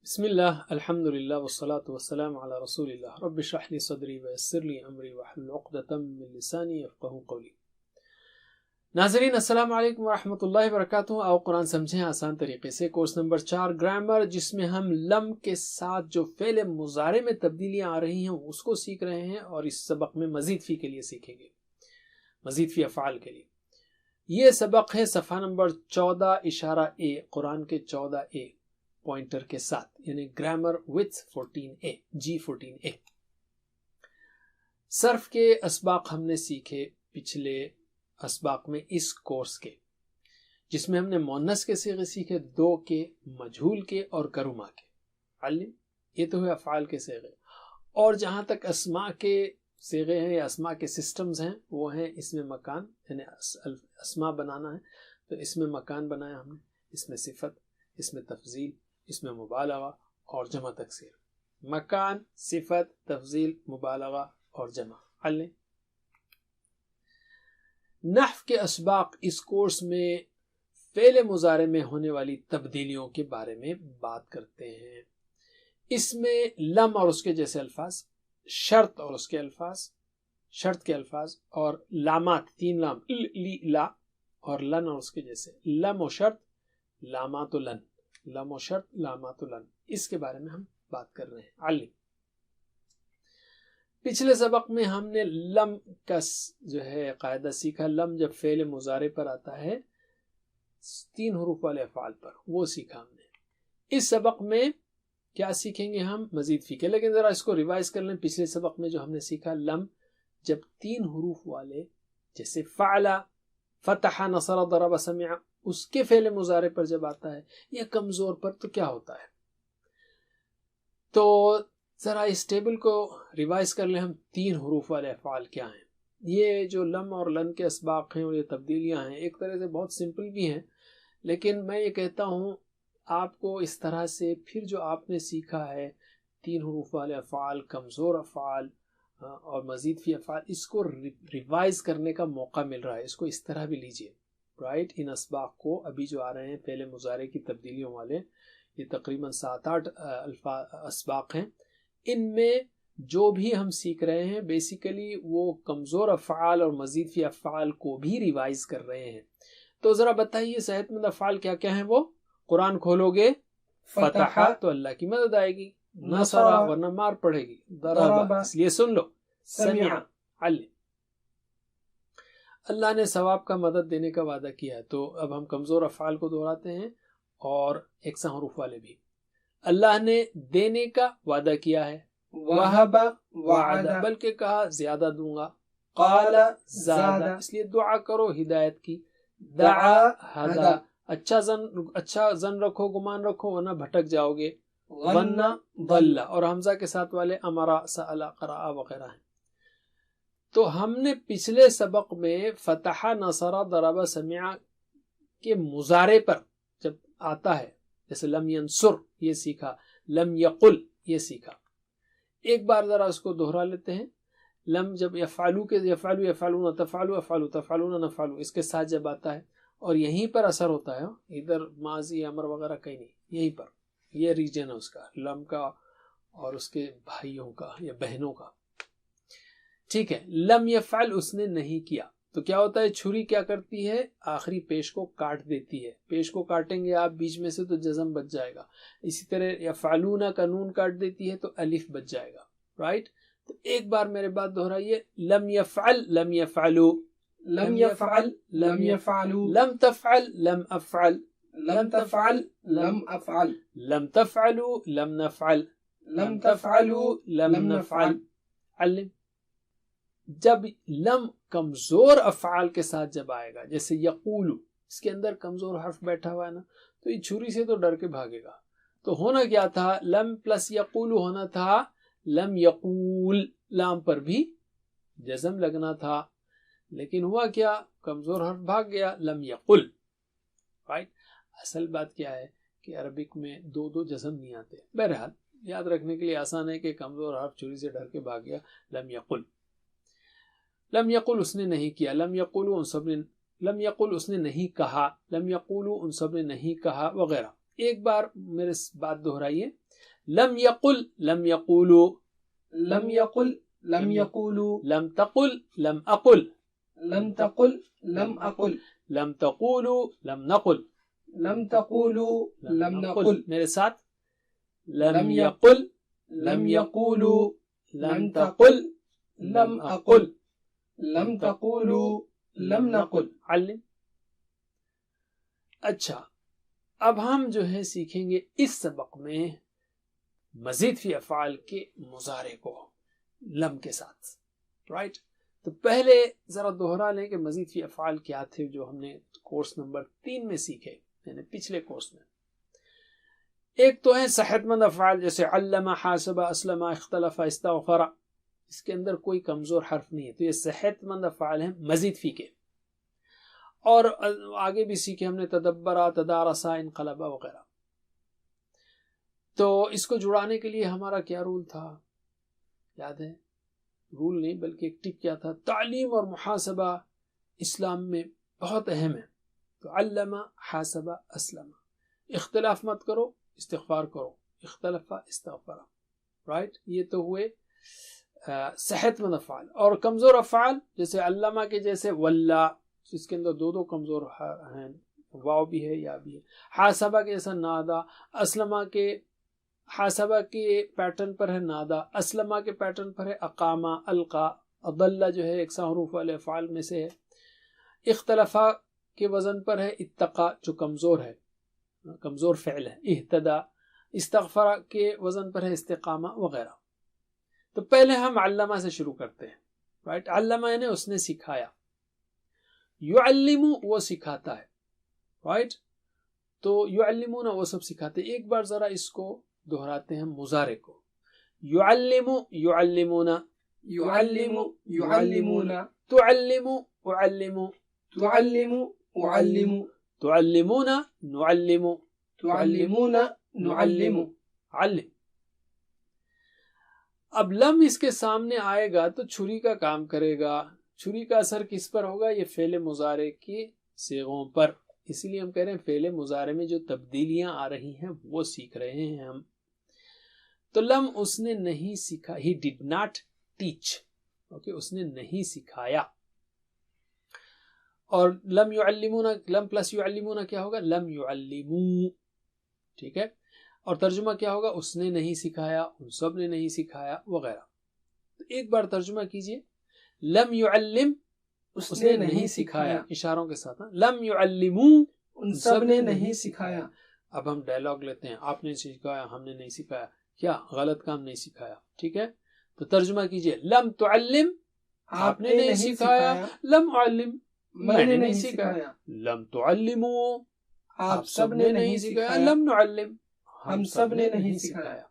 بسم اللہ الحمد للہ والصلاة والسلام علی رسول اللہ رب اشرح لی صدری ویسر لی امری واحلل عقدۃ من لسانی یفقہوا قولی۔ ناظرین السلام علیکم ورحمۃ اللہ وبرکاتہ۔ آؤ قرآن سمجھیں آسان طریقے سے، کورس نمبر 4 گرامر، جس میں ہم لم کے ساتھ جو فعل مضارع میں تبدیلیاں آ رہی ہیں اس کو سیکھ رہے ہیں، اور اس سبق میں مزید فی کے لیے سیکھیں گے، مزید فی افعال کے لیے۔ یہ سبق ہے صفحہ نمبر 14 قرآن کے 14 پوائنٹر کے ساتھ، یعنی گرامر وتھ 14 G14 صرف کے اسباق ہم نے سیکھے پچھلے اسباق میں اس کورس کے، جس میں ہم نے مؤنث کے صیغے سیکھے، دو کے، مجہول کے اور کرما کے۔ علم یہ تو ہے افعال کے صیغے، اور جہاں تک اسماء کے صیغے ہیں یا اسماء کے سسٹمز ہیں وہ ہیں اسم مکان، یعنی اسماء بنانا ہے تو اسم مکان بنایا ہم نے، اسم صفت، اسم تفضیل، اسم مبالغہ اور جمع تکسیر۔ مکان، صفت، تفضیل، مبالغہ اور جمع۔ حل نحو کے اسباق اس کورس میں فعل مضارع میں ہونے والی تبدیلیوں کے بارے میں بات کرتے ہیں۔ اس میں لم اور اس کے جیسے الفاظ، شرط اور اس کے الفاظ، شرط کے الفاظ، اور لامات، 3 لام، لی، لا، اور لن اور اس کے جیسے، لم و شرط، لامات و لن، لم و شرط، لامات و لن، اس کے بارے میں ہم بات کر رہے ہیں۔ علم پچھلے سبق میں ہم نے لم کا جو ہے قاعدہ سیکھا، لم جب فعل مضارع پر آتا ہے 3 حروف والے افعال پر، وہ سیکھا ہم نے۔ اس سبق میں کیا سیکھیں گے ہم؟ مزید فیکے، لیکن ذرا اس کو ریوائز کر لیں۔ پچھلے سبق میں جو ہم نے سیکھا، لم جب 3 حروف والے جیسے فعل، فتح، نصر، ضرب، سمع، اس کے فعل مضارع پر جب آتا ہے یا کمزور پر تو کیا ہوتا ہے؟ تو ذرا اس ٹیبل کو ریوائز کر لیں ہم، 3 حروف والے افعال کیا ہیں۔ یہ جو لم اور لن کے اسباق ہیں اور یہ تبدیلیاں ہیں، ایک طرح سے بہت سمپل بھی ہیں، لیکن میں یہ کہتا ہوں آپ کو اس طرح سے پھر جو آپ نے سیکھا ہے 3 حروف والے افعال، کمزور افعال اور مزید فی افعال، اس کو ریوائز کرنے کا موقع مل رہا ہے۔ اس کو اس طرح بھی لیجئے، رائٹ؟ ان اسباق کو ابھی جو آ رہے ہیں فعل مضارع کی تبدیلیوں والے، یہ تقریباً 7-8 اسباق ہیں، ان میں جو بھی ہم سیکھ رہے ہیں بیسیکلی وہ کمزور افعال اور مزید فی افعال کو بھی ریوائز کر رہے ہیں۔ تو ذرا بتائیے صحت مند افعال کیا کیا ہیں؟ وہ قرآن کھولو گے، فتح تو اللہ کی مدد آئے گی، نصر ورنہ مار پڑے گی، ضرب اس لیے سن لو، سمع، علم اللہ نے ثواب کا مدد دینے کا وعدہ کیا ہے۔ تو اب ہم کمزور افعال کو دہراتے ہیں اور یکساں حروف والے بھی۔ اللہ نے دینے کا وعدہ کیا ہے، وہب، وعد، بلکہ کہا زیادہ دوں گا، قال، زیادہ، اس لیے دعا کرو ہدایت کی، دعا، ہدا، اچھا زن رکھو، گمان رکھو ورنہ بھٹک جاؤ گے، ظن، ضل، اور حمزہ کے ساتھ والے امرا، سأل، قرأ وغیرہ ہیں۔ تو ہم نے پچھلے سبق میں فتح، نصر، ضرب، سمع کے مضارع پر جب آتا ہے، جیسے لم ینصر یہ سیکھا، لم یقل یہ سیکھا۔ ایک بار ذرا اس کو دہرا لیتے ہیں۔ لم جب یفعلو کے، یفعلو، یفعلون، تفعلو، افعلو، تفعلون، نفعلو، اس کے ساتھ جب آتا ہے اور یہیں پر اثر ہوتا ہے، ادھر ماضی، امر وغیرہ کہیں نہیں، یہیں پر، یہ ریجن ہے اس کا، لم کا اور اس کے بھائیوں کا یا بہنوں کا۔ ٹھیک ہے، لم یفعل اس نے نہیں کیا، تو کیا ہوتا ہے؟ چھری کیا کرتی ہے؟ آخری پیش کو کاٹ دیتی ہے۔ پیش کو کاٹیں گے آپ بیچ میں سے تو جزم بچ جائے گا۔ اسی طرح یفعلون کا نون کاٹ دیتی ہے تو الف بچ جائے گا، رائٹ؟ تو ایک بار میرے بات دہرائیے، لم یفعل، لم یفعلو، لم یفعل، لم یفعلو، لم تفعل، لم افعل، لم تفعل، لم افعل، لم تفعلو، لم نفعل، لم تفعلو، لم نفعل۔ علم جب لم کمزور افعال کے ساتھ جب آئے گا، جیسے یقولو، اس کے اندر کمزور حرف بیٹھا ہوا ہے نا، تو یہ چھری سے تو ڈر کے بھاگے گا۔ تو ہونا کیا تھا؟ لم پلس یقولو ہونا تھا لم یقول، لام پر بھی جزم لگنا تھا، لیکن ہوا کیا؟ کمزور حرف بھاگ گیا، لم یقل، رائٹ؟ اصل بات کیا ہے کہ عربک میں 2 جزم نہیں آتے۔ بہرحال یاد رکھنے کے لیے آسان ہے کہ کمزور حرف چھری سے ڈر کے بھاگ گیا، لم یقل۔ لم یقل اس نے نہیں کیا، لم یقولو ان سب نے، لم یقل اس نے نہیں کہا، لم یقولو ان سب نے نہیں کہا وغیرہ۔ ایک بار میرے بات دہرائیے. لم یقل لم یقولو، لم یقل لم یقولو، لم تقل لم اقل، لم تقل لم اقل، لم تقولو لم نقل، لم تقولو لم نقل. میرے ساتھ. لم لم یقل لم یقولو لم تقل لم اقل، لم تقولو لم نقل. علم. اچھا، اب ہم جو ہے سیکھیں گے اس سبق میں مزید فی افعال کے مضارع کو لم کے ساتھ. رائٹ. تو پہلے ذرا دوہرا لیں کہ مزید فی افعال کیا تھے جو ہم نے کورس نمبر 3 میں سیکھے، یعنی پچھلے کورس میں. ایک تو ہے صحت مند افعال جیسے علم، حاسب، اسلم، اختلف، استغفر. اس کے اندر کوئی کمزور حرف نہیں ہے، تو یہ صحت مند افعال ہیں مزید فی کے. اور آگے بھی سیکھے ہم نے تدبر، تدارس، انقلب وغیرہ. تو اس کو جڑانے کے لیے ہمارا کیا رول تھا یاد ہے؟ رول نہیں بلکہ ایک ٹپ کیا تھا، تعلیم اور محاسبہ اسلام میں بہت اہم ہے. تو علم، حاسب، اسلم. اختلاف مت کرو، استغفار کرو. اختلف، استغفر. رائٹ. یہ تو ہوئے صحت مند افعال. اور کمزور افعال جیسے علامہ کے جیسے واللہ، اس کے اندر دو کمزور ہیں، واو بھی ہے یا بھی ہے. حاسبہ کے جیسا نادا. اسلمہ کے حاسبہ کے پیٹرن پر ہے نادا، اسلمہ کے پیٹرن پر ہے اقامہ، القا. اضل جو ہے یکساں حروف والے افعال میں سے ہے. اختلافہ کے وزن پر ہے اتقا جو کمزور ہے، کمزور فعل ہے. اہتدا. استغفر کے وزن پر ہے استقامہ وغیرہ. تو پہلے ہم علامہ سے شروع کرتے ہیں. رائٹ. علامہ یعنی اس نے سکھایا. یعلم وہ سکھاتا ہے. رائٹ. تو یعلمون وہ سب سکھاتے. ایک بار ذرا اس کو دہراتے ہیں مضارع کو. یعلم، یعلمون، يعلم يعلمون، تعلم، اعلم، تعلم أعلم، تعلمون، نعلم، تعلمون نعلم. علم. اب لم اس کے سامنے آئے گا تو چھری کا کام کرے گا. چھری کا اثر کس پر ہوگا؟ یہ فعل مضارع کی صیغوں پر. اسی لیے ہم کہہ رہے ہیں فعل مضارع میں جو تبدیلیاں آ رہی ہیں وہ سیکھ رہے ہیں ہم. تو لم اس نے نہیں سکھا. he did not teach. Okay, اس نے نہیں سکھایا. اور لم یعلمون، لم پلس یعلمون کیا ہوگا؟ لم یعلمو. ٹھیک ہے. اور ترجمہ کیا ہوگا؟ اس نے نہیں سکھایا، ان سب نے نہیں سکھایا وغیرہ. تو ایک بار ترجمہ کیجئے. لم یعلم اس نے نہیں سکھایا. اشاروں کے ساتھ. لم یعلمو ان سب نے نہیں سکھایا. اب ہم ڈائلاگ لیتے ہیں. آپ نے سکھایا، ہم نے نہیں سکھایا. کیا غلط کام نہیں سکھایا. ٹھیک ہے. تو ترجمہ کیجئے. لم تعلم آپ نے نہیں سکھایا. لم اعلم میں نے نہیں سکھایا. لم تعلمو آپ سب نے نہیں سکھایا. لم نعلم ہم سب نے نہیں سکھایا.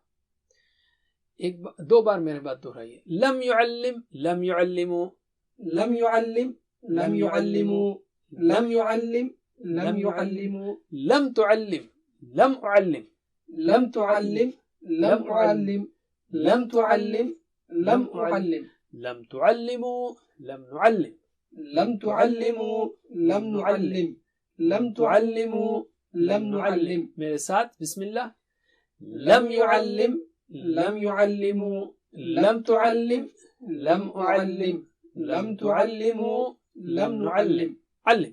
دو بار میرے بات دہرائیے. لم یعلم، لم یعلمو، لم يعلم لم يعلموا، لم يعلم لم يعلموا، لم تعلم، لم اعلم، لم تعلم لم أعلم، لم تعلم لم أعلم، لم تعلموا لم نعلم، لم تعلموا لم نعلم، لم تعلموا لم نعلم. میرے ساتھ بسم اللہ. لم يعلم لم يعلموا، لم تعلم لم أعلم، لم تعلموا لم نعلم. علم.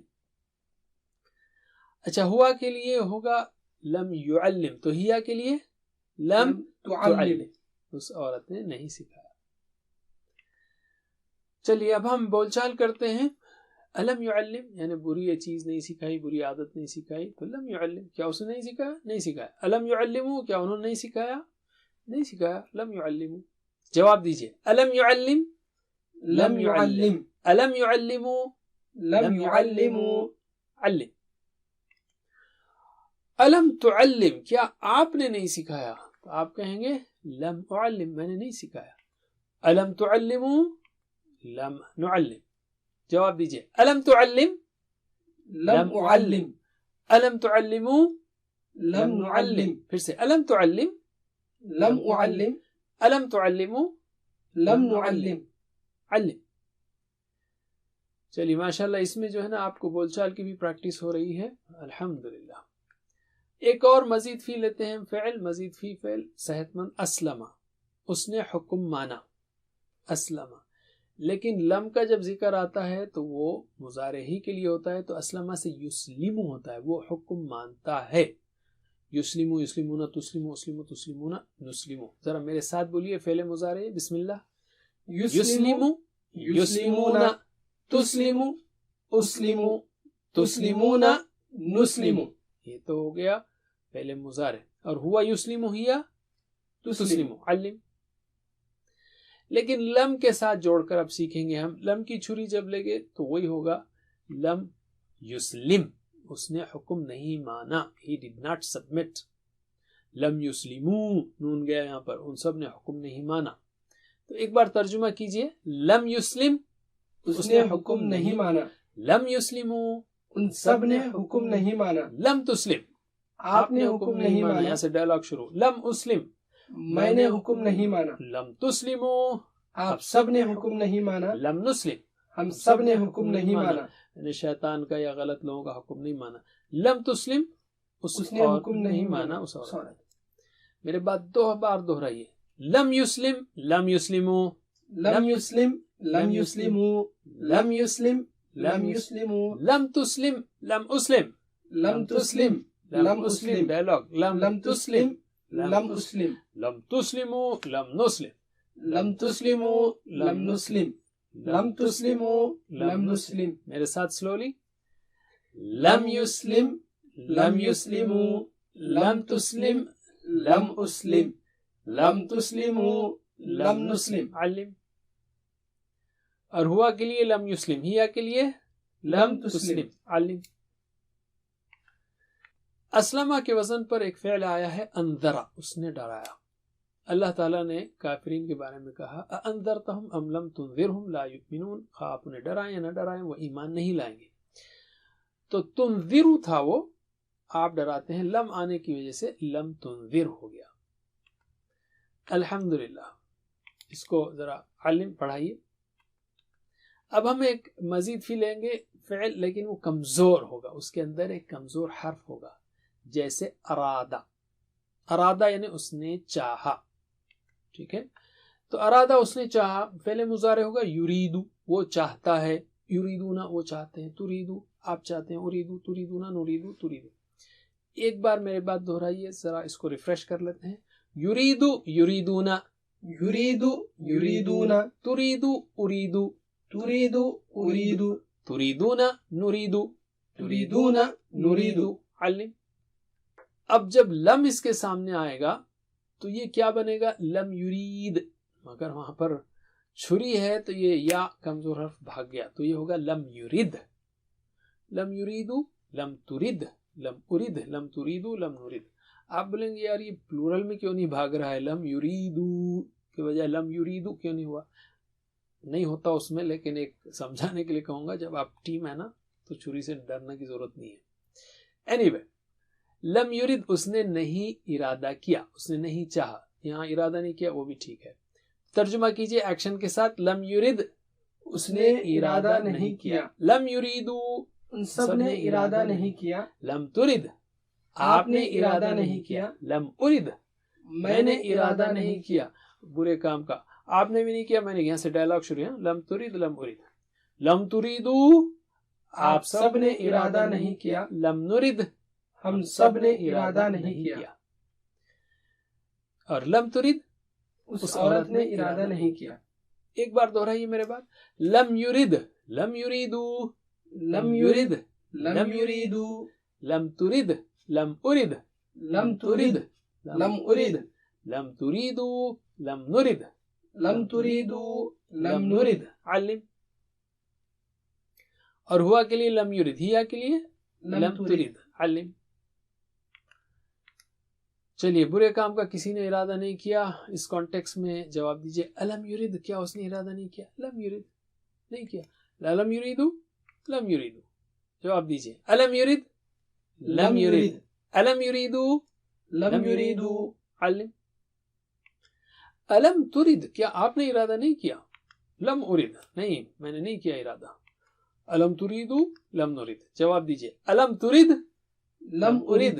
اچھا، ہوا کے لیے ہوگا لم يعلم، تو ہیا کے لیے لم تعلم. اس عورت نے نہیں سکھایا. چلیے اب ہم بول چال کرتے ہیں. الم يعلم یعنی بری چیز نہیں سکھائی، بری عادت نہیں سکھائی. تو لم يعلم کیا اس نے نہیں سکھایا؟ نہیں سکھایا. الم يعلموا کیا انہوں نے نہیں سکھایا؟ نہیں سکھایا. لم يعلموا. جواب دیجئے. الم يعلم، لم يعلم، الم يعلموا، لم يعلموا. علم. الم تعلم کیا آپ نے نہیں سکھایا؟ تو آپ کہیں گے لم اعلم میں نے نہیں سکھایا. الم تعلموا، لم نعلم. جواب دیجئے. الم تعلم، لم أعلم، الم تعلموا، لم نعلم. پھر سے. الم تعلم، لم أعلم، الم تعلموا، لم نعلم. علم. چلیے ماشاءاللہ اس میں جو ہے نا آپ کو بول چال کی بھی پریکٹس ہو رہی ہے الحمدللہ. ایک اور مزید فی لیتے ہیں فعل، مزید فی فعل صحت مند، اسلم، اس نے حکم مانا، اسلم. لیکن لم کا جب ذکر آتا ہے تو وہ مضارع ہی کے لیے ہوتا ہے، تو اسلم سے یسلم ہوتا ہے، وہ حکم مانتا ہے. یسلم، یسلمون، تسلم، اسلم، تسلمون، نسلم. ذرا میرے ساتھ بولیے فعل مضارع، بسم اللہ. یسلم، یسلمون، تسلم، اسلم، تسلمون، نسلم. یہ تو ہو گیا فعل مضارع. اور ہوا یسلم، ہیا تسلم، علم. لیکن لم کے ساتھ جوڑ کر اب سیکھیں گے ہم. لم کی چھری جب لگے تو وہی ہوگا لم یسلم، اس نے حکم نہیں مانا، he did not submit. لم یسلمو، نون گیا یہاں پر، ان سب نے حکم نہیں مانا. تو ایک بار ترجمہ کیجئے. لم یسلم، اس نے حکم نہیں مانا. لم یسلمو، ان سب نے حکم نہیں مانا. لم تسلم، آپ نے حکم نہیں مانا. یہاں سے ڈائلاگ شروع. لم اسلم، میں نے حکم نہیں مانا. لم تسلمو، آپ سب نے حکم نہیں مانا. لم نسلم، ہم سب نے حکم نہیں مانا. یعنی شیطان کا یا غلط لوگوں کا حکم نہیں مانا. لم تسلم، اس نے حکم نہیں مانا. اس عورت. میرے بات دو بار دہرائیے. لم یسلم، لم یسلمو، لم یسلم، لم یسلمو، لم یسلم، لم یسلمو، لم تسلم، لم اسلم، لم تسلم، لم اسلم. ڈائلاگ. لم تسلم، لم اسلم، لم تسلمو، لم نسلم، لم تسلمو، لم نسلم، لم تسلمو، لم نسلم. میرے ساتھ سلولی. لم یسلم، لم یسلمو، لم تسلم، لم اسلم، لم تسلمو، لم نسلم. علم. اور ہوا کے لیے لم یسلم، ہیا کے لیے لم تسلم. علم. اسلمہ کے وزن پر ایک فعل آیا ہے انذرا، اس نے ڈرایا. اللہ تعالیٰ نے کافرین کے بارے میں کہا انذرتہم ام لم تنذرہم لا یؤمنون، خواہ آپ انہیں ڈرائیں یا نہ ڈرائیں وہ ایمان نہیں لائیں گے. تو تنذرو تھا وہ، آپ ڈراتے ہیں، لم آنے کی وجہ سے لم تنذر ہو گیا. الحمدللہ. اس کو ذرا علم پڑھائیے. اب ہم ایک مزید فی لیں گے فعل، لیکن وہ کمزور ہوگا، اس کے اندر ایک کمزور حرف ہوگا، جیسے ارادہ. ارادہ یعنی اس نے چاہا. ٹھیک ہے، تو ارادہ اس نے چاہا، فعل مضارع ہوگا یریدو، وہ چاہتا ہے. یریدونا، وہ چاہتے ہیں. تریدو، آپ چاہتے ہیں. اریدو، تریدونا، نریدو، تریدو. ایک بار میرے بات دہرائیے، ذرا اس کو ریفریش کر لیتے ہیں. یریدو، یریدونا، یریدو، یریدونا، تریدو، اریدو، تریدو، اریدو، تریدونا، نریدو، تریدونا، نریدو. علم. اب جب لم اس کے سامنے آئے گا تو یہ کیا بنے گا؟ لم یرید. مگر وہاں پر چھری ہے تو یہ یا کمزور حرف بھاگ گیا، تو یہ ہوگا لم یرید. لم یریدو، لم ترید، لم ارید، لم تریدو، لم نرید. آپ بولیں گے یار یہ پلورل میں کیوں نہیں بھاگ رہا ہے؟ لم یریدو کے بجائے لم یریدو کیوں نہیں ہوا؟ نہیں ہوتا اس میں، لیکن ایک سمجھانے کے لیے کہوں گا، جب آپ ٹیم ہے نا تو چھری سے ڈرنے کی ضرورت نہیں ہے. اینی وے، لم یرید اس نے نہیں ارادہ کیا، اس نے نہیں چاہا. یہاں ارادہ نہیں کیا وہ بھی ٹھیک ہے. ترجمہ کیجئے ایکشن کے ساتھ. لم یرید، اس نے ارادہ نہیں کیا. لم یریدو، ان سب نے ارادہ نہیں کیا. لم ترید، آپ نے ارادہ نہیں کیا. لم ارید، میں نے ارادہ نہیں کیا. برے کام کا آپ نے بھی نہیں کیا، میں نے. یہاں سے ڈائلاگ شروع ہے. لم ترید، لم ارید. لم تریدو، آپ سب نے ارادہ نہیں کیا. لم نرید، ہم سب نے ارادہ نہیں کیا. اور لم ترید، اس عورت نے ارادہ نہیں کیا. ایک بار دہرائیے میرے بات. لم یرید، لم یریدو، لم یرید، لم یریدو، لم ترید، لم ارید، لم ترید، لم ارید، لم تریدو، لم نرید، لم تریدو، لم نرید. علم. اور ہوا کے لیے لم یرید، ہیا کے لیے لم ترید. علم. چلیے، برے کام کا کسی نے ارادہ نہیں کیا، اس کانٹیکس میں جواب دیجئے. الم یرید، کیا اس نے ارادہ نہیں کیا؟ لم یرید، نہیں کیا. لم یریدو، لم یریدو. جواب دیجئے. الم یرید، لم یرید. الم یریدو، لم یریدو. علم. الم ترید، کیا آپ نے ارادہ نہیں کیا؟ لم ارید، نہیں میں نے نہیں کیا ارادہ. الم تریدو، لم نرید. جواب دیجئے. الم ترید، لم ارید.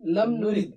لم نرد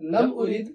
لم أرد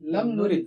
لم نرد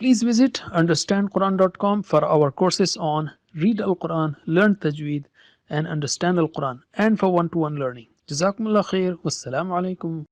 Please visit understandquran.com for our courses on Read Al-Quran, Learn Tajweed and Understand Al-Quran, and for one-to-one learning. Jazakumullah khair. Wassalamu alaikum.